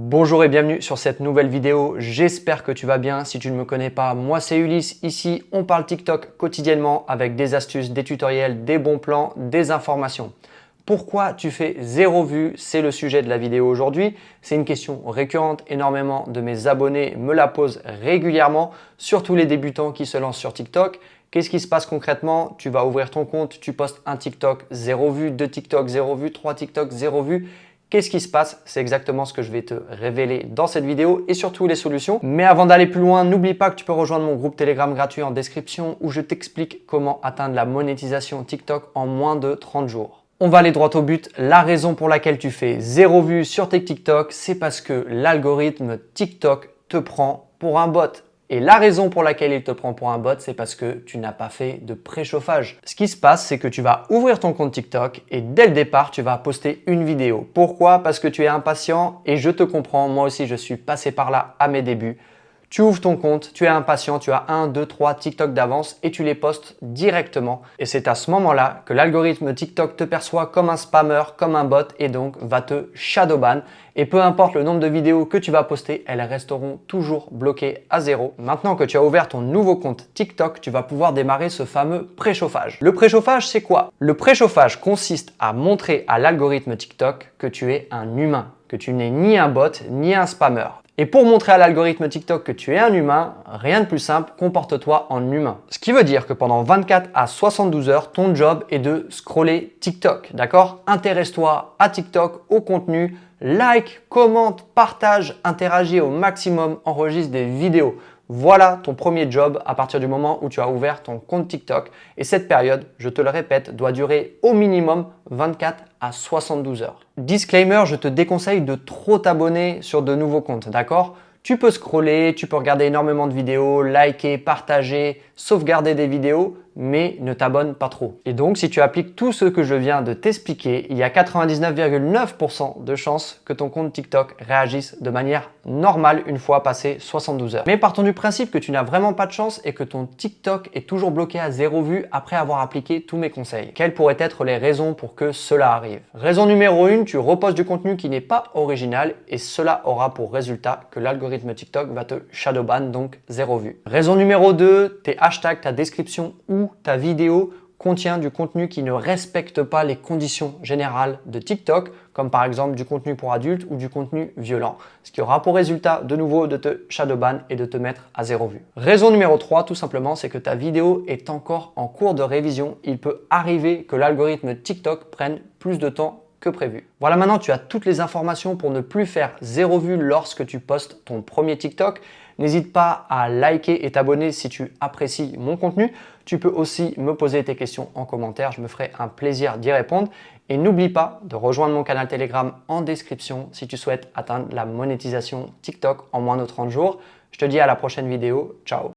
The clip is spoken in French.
Bonjour et bienvenue sur cette nouvelle vidéo, j'espère que tu vas bien. Si tu ne me connais pas, moi c'est Ulysse, ici on parle TikTok quotidiennement avec des astuces, des tutoriels, des bons plans, des informations. Pourquoi tu fais 0 vues? C'est le sujet de la vidéo aujourd'hui. C'est une question récurrente, énormément de mes abonnés me la posent régulièrement, surtout les débutants qui se lancent sur TikTok. Qu'est-ce qui se passe concrètement? Tu vas ouvrir ton compte, tu postes un TikTok, 0 vues, 2 TikTok, 0 vues, 3 TikTok, 0 vues. Qu'est-ce qui se passe? C'est exactement ce que je vais te révéler dans cette vidéo et surtout les solutions. Mais avant d'aller plus loin, n'oublie pas que tu peux rejoindre mon groupe Telegram gratuit en description où je t'explique comment atteindre la monétisation TikTok en moins de 30 jours. On va aller droit au but. La raison pour laquelle tu fais 0 vues sur tes TikTok, c'est parce que l'algorithme TikTok te prend pour un bot. Et la raison pour laquelle il te prend pour un bot, c'est parce que tu n'as pas fait de préchauffage. Ce qui se passe, c'est que tu vas ouvrir ton compte TikTok et dès le départ, tu vas poster une vidéo. Pourquoi? Parce que tu es impatient et je te comprends. Moi aussi, je suis passé par là à mes débuts. Tu ouvres ton compte, tu es impatient, tu as 1, 2, 3 TikTok d'avance et tu les postes directement. Et c'est à ce moment-là que l'algorithme TikTok te perçoit comme un spammer, comme un bot et donc va te shadowban. Et peu importe le nombre de vidéos que tu vas poster, elles resteront toujours bloquées à 0. Maintenant que tu as ouvert ton nouveau compte TikTok, tu vas pouvoir démarrer ce fameux préchauffage. Le préchauffage, c'est quoi? Le préchauffage consiste à montrer à l'algorithme TikTok que tu es un humain, que tu n'es ni un bot ni un spammer. Et pour montrer à l'algorithme TikTok que tu es un humain, rien de plus simple, comporte-toi en humain. Ce qui veut dire que pendant 24 à 72 heures, ton job est de scroller TikTok, d'accord? Intéresse-toi à TikTok, au contenu, like, commente, partage, interagis au maximum, enregistre des vidéos. Voilà ton premier job à partir du moment où tu as ouvert ton compte TikTok. Et cette période, je te le répète, doit durer au minimum 24 à 72 heures. Disclaimer, je te déconseille de trop t'abonner sur de nouveaux comptes, d'accord? Tu peux scroller, tu peux regarder énormément de vidéos, liker, partager, sauvegarder des vidéos, mais ne t'abonne pas trop. Et donc, si tu appliques tout ce que je viens de t'expliquer, il y a 99,9% de chances que ton compte TikTok réagisse de manière normale une fois passé 72 heures. Mais partons du principe que tu n'as vraiment pas de chance et que ton TikTok est toujours bloqué à 0 vues après avoir appliqué tous mes conseils. Quelles pourraient être les raisons pour que cela arrive? Raison numéro 1, tu repostes du contenu qui n'est pas original et cela aura pour résultat que l'algorithme TikTok va te shadowban, donc 0 vues. Raison numéro 2, tes hashtags, ta description ou ta vidéo contient du contenu qui ne respecte pas les conditions générales de TikTok, comme par exemple du contenu pour adultes ou du contenu violent, ce qui aura pour résultat de nouveau de te shadowban et de te mettre à 0 vue. Raison numéro 3, tout simplement, c'est que ta vidéo est encore en cours de révision. Il peut arriver que l'algorithme TikTok prenne plus de temps que prévu. Voilà, maintenant tu as toutes les informations pour ne plus faire 0 vue lorsque tu postes ton premier TikTok. N'hésite pas à liker et t'abonner si tu apprécies mon contenu. Tu peux aussi me poser tes questions en commentaire, je me ferai un plaisir d'y répondre. Et n'oublie pas de rejoindre mon canal Telegram en description si tu souhaites atteindre la monétisation TikTok en moins de 30 jours. Je te dis à la prochaine vidéo, ciao!